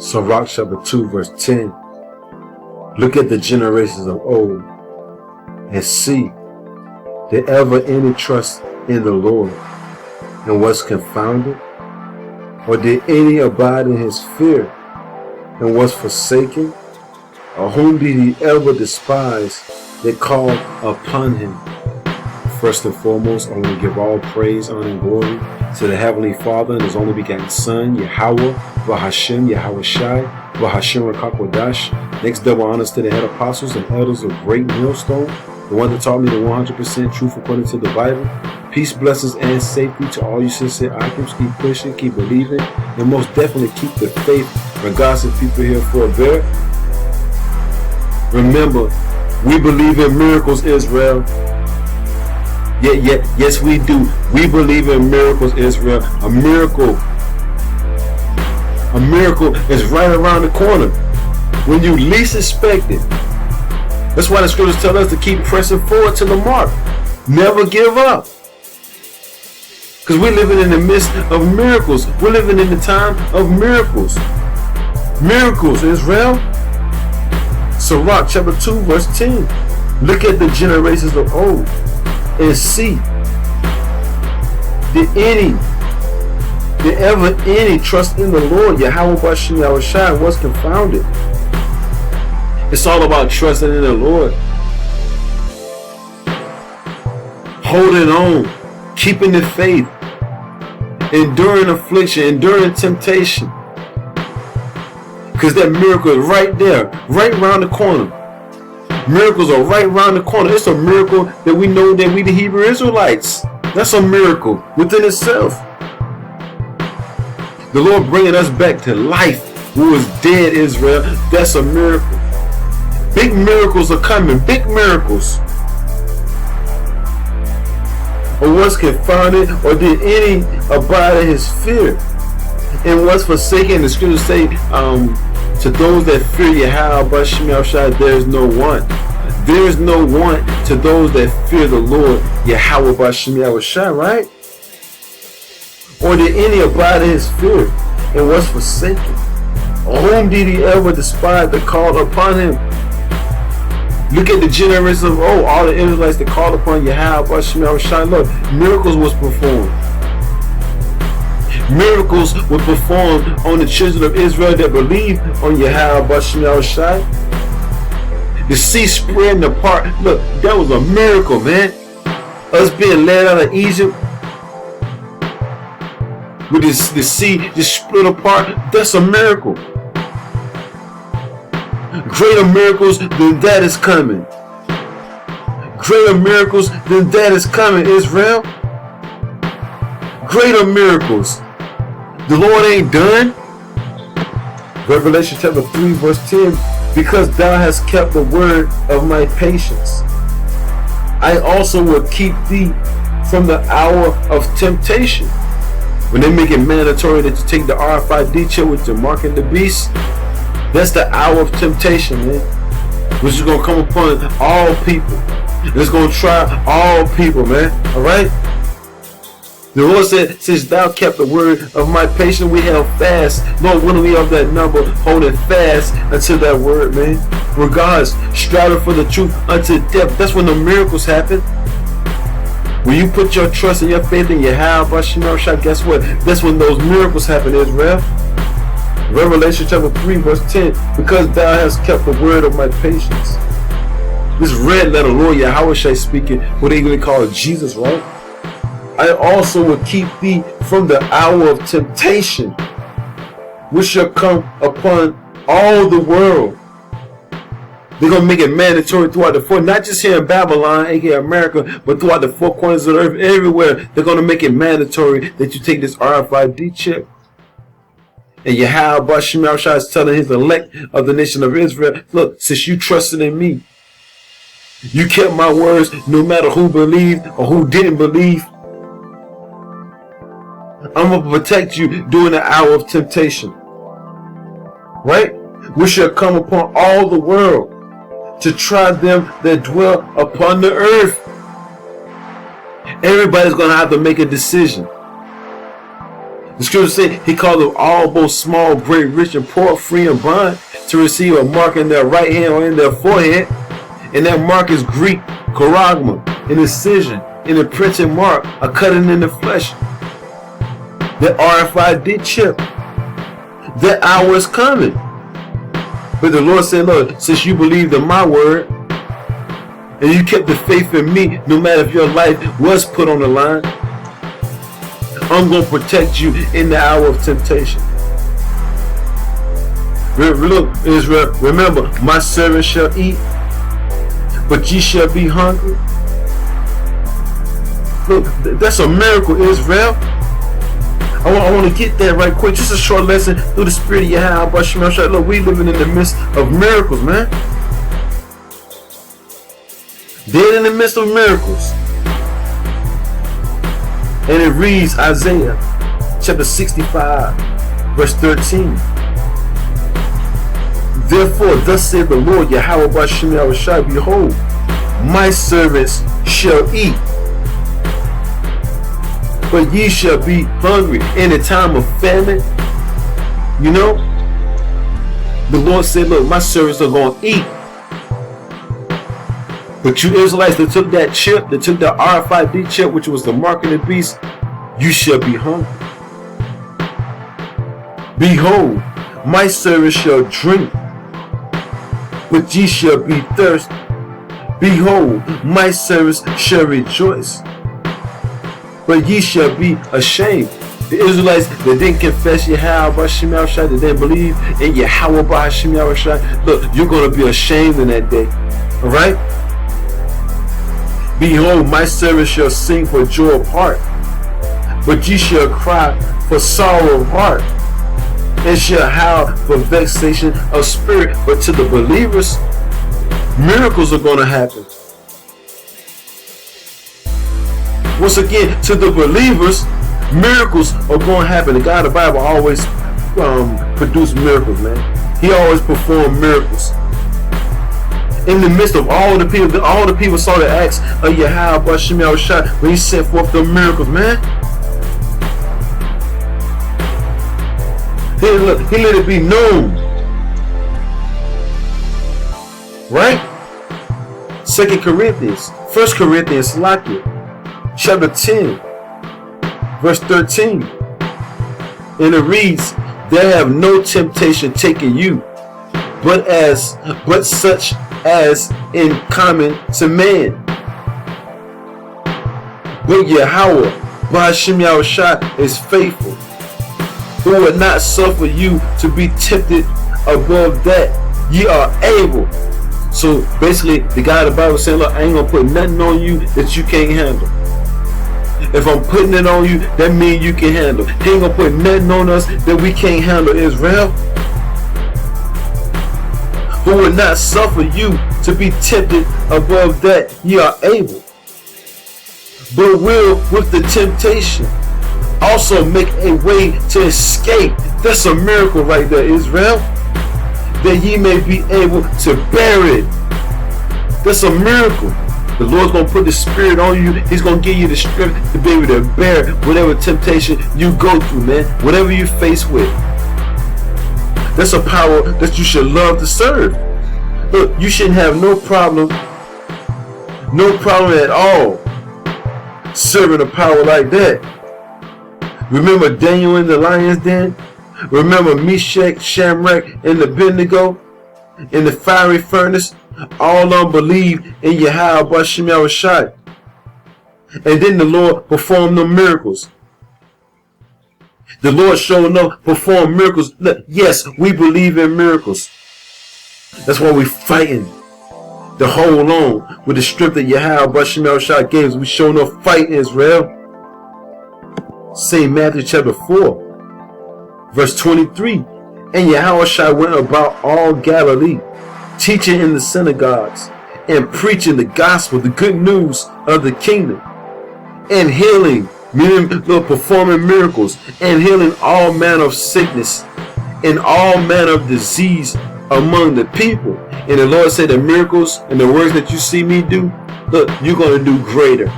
Sirach chapter 2 verse 10. Look at the generations of old and see, did ever any trust in the Lord and was confounded? Or did any abide in his fear and was forsaken? Or whom did he ever despise that called upon him? First and foremost, I want to give all praise, honor, and glory to the Heavenly Father and His only begotten Son, Yahweh, V'Hashem, Yahweh Shai, V'Hashem Rakakwadash. Next, double honors to the head apostles and elders of Great Millstone, the one that taught me the 100% truth according to the Bible. Peace, blessings, and safety to all you sincere items. Keep pushing, keep believing, and most definitely keep the faith, regardless of people here for a bear. Remember, we believe in miracles, Israel. Yes, we do. We believe in miracles, Israel. A miracle is right around the corner when you least expect it. That's why the scriptures tell us to keep pressing forward to the mark. Never give up. Because we're living in the midst of miracles. We're living in the time of miracles. Miracles, Israel. Sirach chapter 2 verse 10. Look at the generations of old and see, did ever any trust in the Lord? Yahweh Bashim Yahweh Shai was confounded. It's all about trusting in the Lord. Holding on, keeping the faith, enduring affliction, enduring temptation. Because that miracle is right there, right around the corner. Miracles are right around the corner. It's a miracle that we know that we the Hebrew Israelites. That's a miracle within itself. The Lord bringing us back to life who was dead, Israel. That's a miracle. Big miracles are coming. Big miracles. Or was confounded, or did any abide in his fear and was forsaken? The scriptures say, to those that fear Yahweh Bashim Yahweh Shai, there is no want. There is no want to those that fear the Lord Yahweh Bashim Yahweh Shai, right? Or did any abide in his fear and was forsaken? Or whom did he ever despise that called upon him? Look at the generations of old, all the Israelites that called upon Yahweh Bashim Yahweh Shai. Look, miracles was performed. Miracles were performed on the children of Israel that believed on Yahweh Bashim Yahweh Shai. The sea spreading apart. Look, that was a miracle, man. Us being led out of Egypt with the sea just split apart. That's a miracle. Greater miracles than that is coming. Greater miracles than that is coming, Israel. Greater miracles. The Lord ain't done. Revelation chapter 3 verse 10. Because thou hast kept the word of my patience, I also will keep thee from the hour of temptation. When they make it mandatory that you take the RFID chip with the mark of the beast, that's the hour of temptation, man. Which is going to come upon all people. It's going to try all people, man. Alright? The Lord said, since thou kept the word of my patience, we held fast. Lord, when are we of that number, holding fast until that word, man? Regardless, striving for the truth unto death. That's when the miracles happen. When you put your trust and your faith in Yahweh Bashim Yahweh Shai, guess what? That's when those miracles happen, Israel. Revelation chapter 3 verse 10. Because thou hast kept the word of my patience. This red letter, Lord Yahweh Shai speaking, what they really call Jesus, right? I also will keep thee from the hour of temptation, which shall come upon all the world. They're going to make it mandatory throughout the four, not just here in Babylon, aka America, but throughout the four corners of the earth, everywhere. They're going to make it mandatory that you take this RFID chip. And Yahweh Bashim Yahweh Shai is telling his elect of the nation of Israel, look, since you trusted in me, you kept my words no matter who believed or who didn't believe. I'm going to protect you during the hour of temptation. Right? Which shall come upon all the world to try them that dwell upon the earth. Everybody's going to have to make a decision. The scripture said he called them all, both small, great, rich, and poor, free and bond, to receive a mark in their right hand or in their forehead. And that mark is Greek, charagma, an incision, an imprinted mark, a cutting in the flesh. The RFID chip. That hour is coming. But the Lord said, look, since you believed in my word, and you kept the faith in me, no matter if your life was put on the line, I'm going to protect you in the hour of temptation. Look, Israel, remember, my servant shall eat, but ye shall be hungry. Look, that's a miracle, Israel. I want to get that right quick. Just a short lesson through the spirit of Yahweh. Look, we living in the midst of miracles, man. Dead in the midst of miracles. And it reads Isaiah chapter 65 verse 13. Therefore, thus saith the Lord Yahweh B'Shem Yahushua, behold, my servants shall eat, but ye shall be hungry. In a time of famine, you know, the Lord said, look, my servants are going to eat. But you Israelites that took that chip, that took that RFID chip, which was the mark of the beast, you shall be hungry. Behold, my servants shall drink, but ye shall be thirsty. Behold, my servants shall rejoice, but ye shall be ashamed. The Israelites that didn't confess Yahweh B'Shem Yahushua, that didn't believe in Yahweh B'Shem Yahushua, look, you're going to be ashamed in that day. Alright? Behold, my servants shall sing for joy of heart, but ye shall cry for sorrow of heart, and shall howl for vexation of spirit. But to the believers, miracles are going to happen. Once again, to the believers, miracles are going to happen. The God of the Bible always produced miracles, man. He always performed miracles. In the midst of all the people saw the acts of Yahweh B'Shem Yahushua when he sent forth the miracles, man. He let it be known. Right? 2 Corinthians, 1 Corinthians, chapter 10, verse 13. And it reads, there have no temptation taken you, but such as in common to man. But Yahweh B'Shem Yahushua is faithful, who would not suffer you to be tempted above that ye are able. So basically, the guy in the Bible saying, look, I ain't gonna put nothing on you that you can't handle. If I'm putting it on you, that means you can handle. He ain't gonna put nothing on us that we can't handle, Israel. Who would not suffer you to be tempted above that ye are able, but will with the temptation also make a way to escape. That's a miracle right there, Israel. That ye may be able to bear it. That's a miracle. The Lord's going to put the Spirit on you. He's going to give you the strength to be able to bear whatever temptation you go through, man. Whatever you face with. That's a power that you should love to serve. Look, you shouldn't have no problem at all serving a power like that. Remember Daniel in the lion's den? Remember Meshach, Shamrock, and Abednego in the fiery furnace? All of them believed in Yahweh B'Shem Yahushua. And then the Lord performed the miracles. The Lord showed up, performed miracles. Look, yes, we believe in miracles. That's why we're fighting to hold on with the strength that Yahweh B'Shem Yahushua gave us. We showing up fighting, Israel. St. Matthew chapter 4, verse 23. And Yahushua went about all Galilee, teaching in the synagogues, and preaching the gospel, the good news of the kingdom, and healing, meaning performing miracles, and healing all manner of sickness and all manner of disease among the people. And the Lord said, the miracles and the works that you see me do, look, you're going to do greater.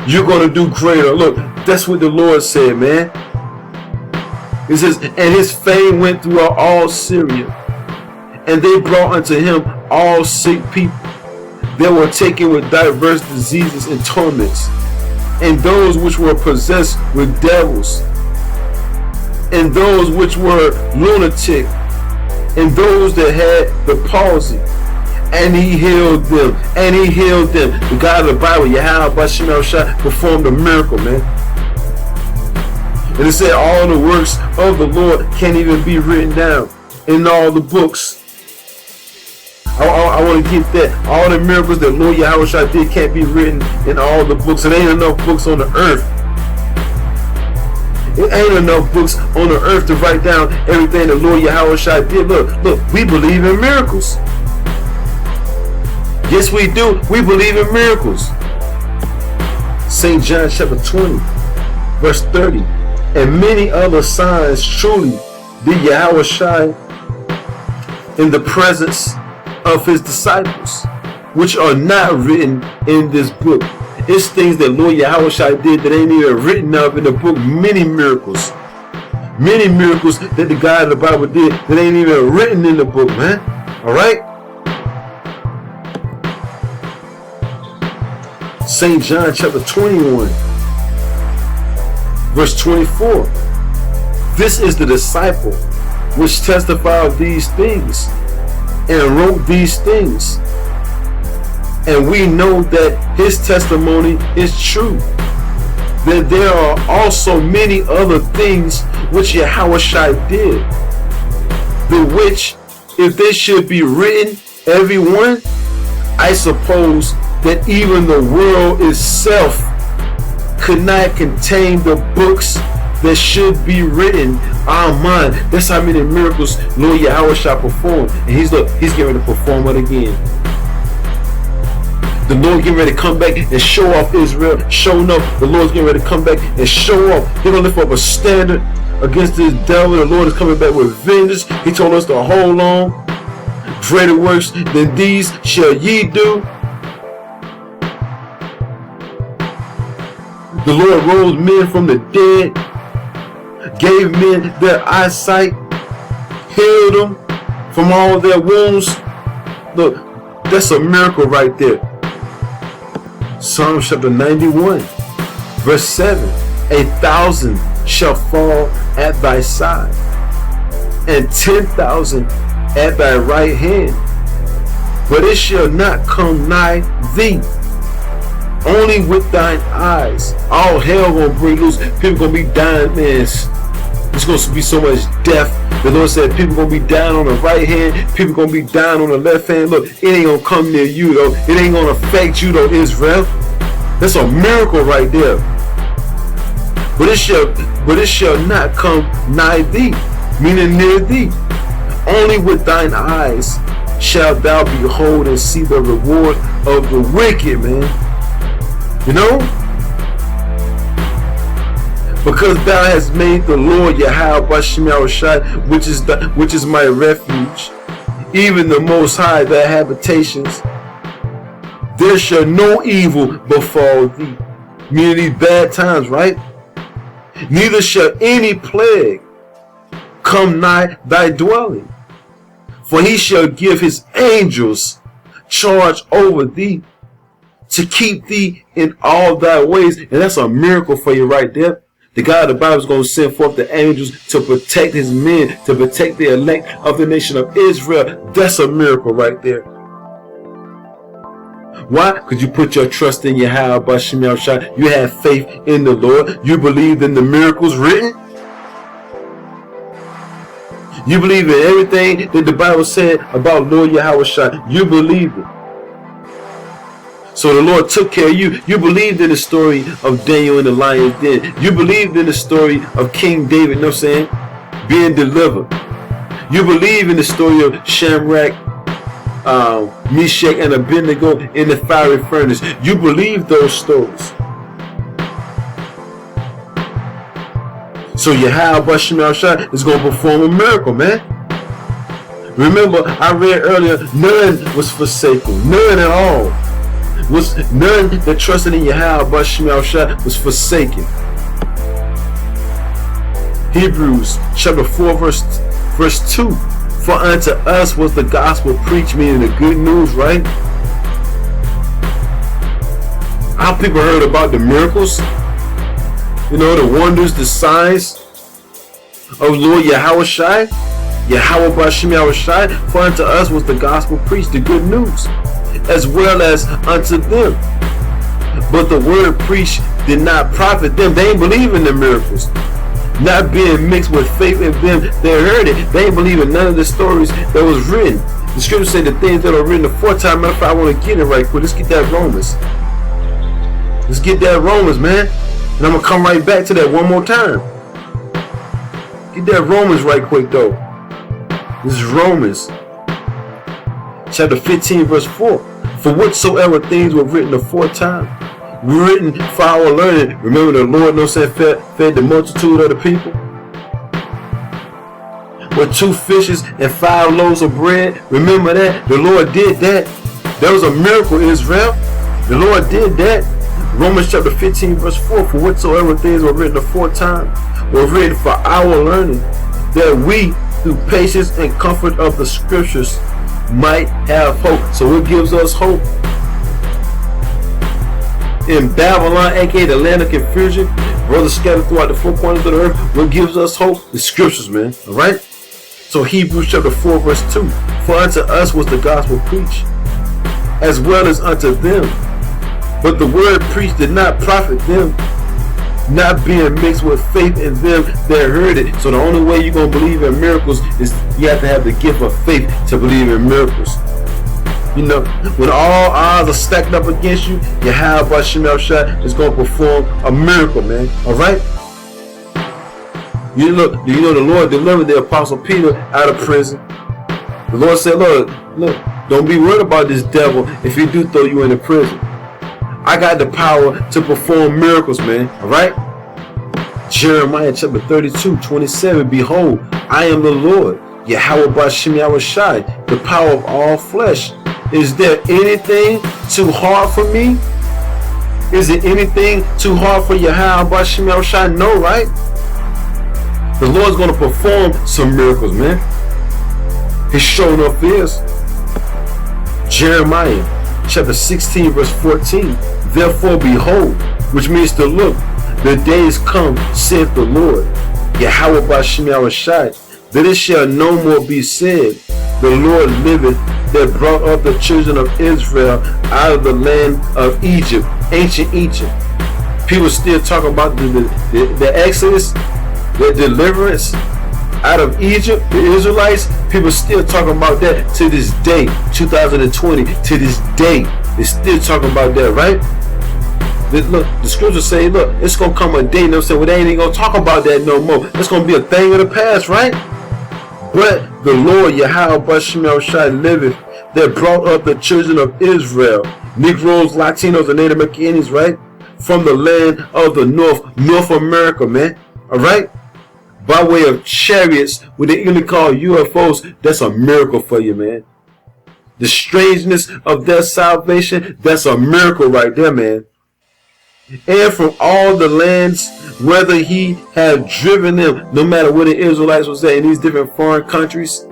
You're going to do greater. Look, that's what the Lord said, man. It says, and his fame went throughout all Syria, and they brought unto him all sick people that were taken with diverse diseases and torments, and those which were possessed with devils, and those which were lunatic, and those that had the palsy, and he healed them. And he healed them. The God of the Bible, Yahweh Bashim Shah, performed a miracle, man. And it said all the works of the Lord can't even be written down in all the books. I want to get that. All the miracles that Lord Yahweh Shah did can't be written in all the books. It ain't enough books on the earth. It ain't enough books on the earth to write down everything that Lord Yahweh Shah did. Look, we believe in miracles. Yes, we do. We believe in miracles. St. John chapter 20, verse 30. And many other signs truly did Yahweh Shai in the presence of his disciples, which are not written in this book. It's things that Lord Yahweh Shai did that ain't even written up in the book. Many miracles. Many miracles that the God of the Bible did that ain't even written in the book, man. Alright? St. John chapter 21, verse 24. This is the disciple which testified these things and wrote these things. And we know that his testimony is true. That there are also many other things which Yahweh Shai did, the which, if they should be written, every one, I suppose that even the world itself could not contain the books that should be written. Amen. That's how many miracles Lord Yahweh shall perform. And he's getting ready to perform it again. The Lord getting ready to come back and show off Israel. Showing up, the Lord's getting ready to come back and show off. He's going to lift up a standard against this devil. The Lord is coming back with vengeance. He told us to hold on. Greater works than these shall ye do. The Lord rose men from the dead, gave men their eyesight, healed them from all their wounds. Look, that's a miracle right there. Psalm chapter 91, verse 7. 1,000 shall fall at thy side, and 10,000 at thy right hand, but it shall not come nigh thee. Only with thine eyes. All hell gonna break loose. People gonna be dying, man. It's gonna be so much death. The Lord said people gonna be dying on the right hand. People gonna be dying on the left hand. Look, it ain't gonna come near you though. It ain't gonna affect you though, Israel. That's a miracle right there. But it shall not come nigh thee, meaning near thee. Only with thine eyes shalt thou behold and see the reward of the wicked, man. You know? Because thou hast made the Lord Yahweh Bashim Shai, which is my refuge, even the Most High thy habitations, there shall no evil befall thee. Meaning these bad times, right? Neither shall any plague come nigh thy dwelling. For he shall give his angels charge over thee, to keep thee in all thy ways. And that's a miracle for you right there. The God of the Bible is going to send forth the angels to protect his men, to protect the elect of the nation of Israel. That's a miracle right there. Why? Because you put your trust in Yahweh Bashim Shai. You have faith in the Lord. You believe in the miracles written. You believe in everything that the Bible said about Lord Yahweh Shai. You believe it. So the Lord took care of you. You believed in the story of Daniel in the lion's den. You believed in the story of King David, you know what I'm saying, being delivered. You believe in the story of Shamrock, Meshach, and Abednego in the fiery furnace. You believe those stories. So Yahweh Bashim Shai is going to perform a miracle, man. Remember, I read earlier, none was forsaken. None at all. Was none that trusted in Yahweh Bashim Shai was forsaken. Hebrews chapter 4 verse 2. For unto us was the gospel preached, meaning the good news, right? How people heard about the miracles, the wonders, the signs of Lord Yahushai, Yahweh Bashim Yahushai. For unto us was the gospel preached, the good news, as well as unto them. But the word preached did not profit them. They ain't believe in the miracles. Not being mixed with faith in them, they heard it. They ain't believe in none of the stories that was written. The scripture said the things that are written aforetime. Matter of fact, I want to get it right quick. Let's get that Romans. Let's get that Romans, man. And I'm going to come right back to that one more time. Get that Romans right quick, though. This is Romans chapter 15 verse 4. For whatsoever things were written aforetime, written for our learning. Remember the Lord fed the multitude of the people with 2 fishes and 5 loaves of bread. Remember that? The Lord did that. That was a miracle, Israel. The Lord did that. Romans chapter 15 verse 4. For whatsoever things were written aforetime were written for our learning, that we through patience and comfort of the scriptures might have hope. So it gives us hope. In Babylon, aka the land of confusion, brothers scattered throughout the 4 corners of the earth, what gives us hope? The scriptures, man. Alright? So Hebrews chapter 4 verse 2. For unto us was the gospel preached, as well as unto them. But the word preached did not profit them, not being mixed with faith in them that heard it. So the only way you're going to believe in miracles is you have to have the gift of faith to believe in miracles. When all odds are stacked up against you, Yahweh Bashim Yahushai is going to perform a miracle, man. Alright? Do you know the Lord delivered the apostle Peter out of prison? The Lord said, look, don't be worried about this devil if he do throw you in the prison. I got the power to perform miracles, man. Alright? Jeremiah chapter 32:27. Behold, I am the Lord, Yahweh Bashim Yahushai, the power of all flesh. Is there anything too hard for me? Is it anything too hard for Yahweh Bashim Yahushai? No, right? The Lord's going to perform some miracles, man. He's showing up this. Jeremiah chapter 16 verse 14. Therefore behold, which means to look, the days come, saith the Lord, Yahweh Bashim Yahushai, that it shall no more be said, the Lord liveth, that brought up the children of Israel out of the land of Egypt, ancient Egypt. People still talk about the Exodus, the deliverance out of Egypt, the Israelites. People still talking about that to this day, 2020, to this day. They still talking about that, right? Look, the scriptures say, look, it's going to come a day, and they'll say, well, they ain't going to talk about that no more. It's going to be a thing of the past, right? But the Lord, Yahweh Bashim Yahushai, liveth, that brought up the children of Israel, Negroes, Latinos, and Native Americans, right? From the land of the North America, man. Alright? By way of chariots, what they even call UFOs, that's a miracle for you, man. The strangeness of their salvation, that's a miracle right there, man. And from all the lands, whether he had driven them, no matter where the Israelites was at in these different foreign countries,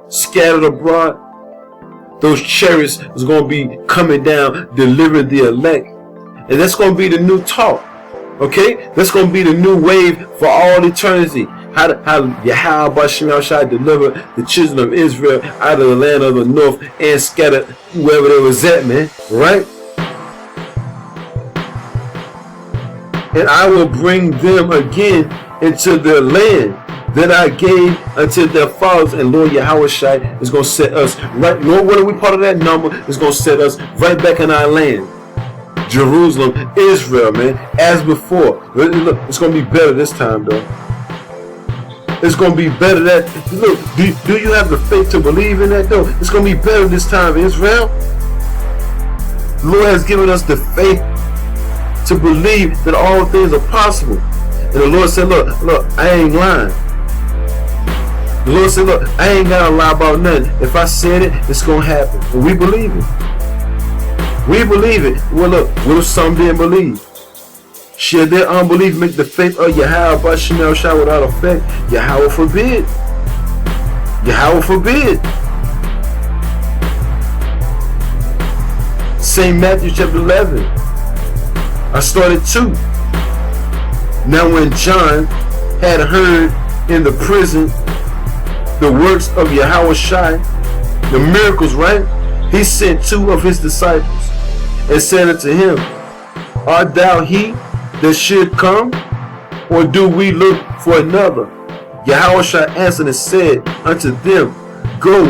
scattered abroad, those chariots is going to be coming down, delivering the elect. And that's going to be the new talk. Okay? That's going to be the new wave for all eternity. How Yahweh Bashim Yahushai delivered the children of Israel out of the land of the north and scattered whoever they was at, man. Right? And I will bring them again into their land that I gave unto their fathers. And Lord Yahushai is going to set us right. Lord, what are we part of that number? It's going to set us right back in our land. Jerusalem, Israel, man, as before. Look, it's going to be better this time, though. It's going to be better that, look, do you have the faith to believe in that, though? It's going to be better this time, Israel. The Lord has given us the faith to believe that all things are possible. And the Lord said, look, I ain't lying. The Lord said, look, I ain't got to lie about nothing. If I said it, it's going to happen. And we believe it. We believe it. Well, look, what if some didn't believe? Should their unbelief make the faith of Yahweh Bashanel Shah without effect? Yahweh forbid. Yahweh forbid. St. Matthew chapter 11. I started 2. Now when John had heard in the prison the works of Yahweh Shai, the miracles, right? He sent 2 of his disciples and said unto him, Art thou he that should come, or do we look for another? Yahweh Shai answered and said unto them, Go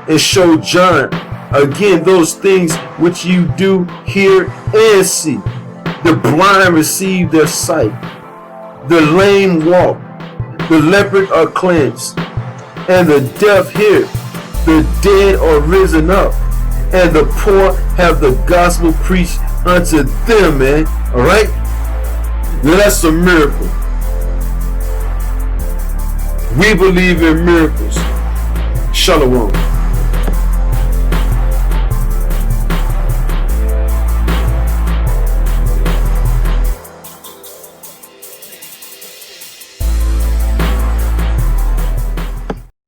and show John again those things which you do hear and see. The blind receive their sight, the lame walk, the leopard are cleansed, and the deaf hear, the dead are risen up, and the poor have the gospel preached unto them, man. Alright? Now that's a miracle. We believe in miracles. Shalom.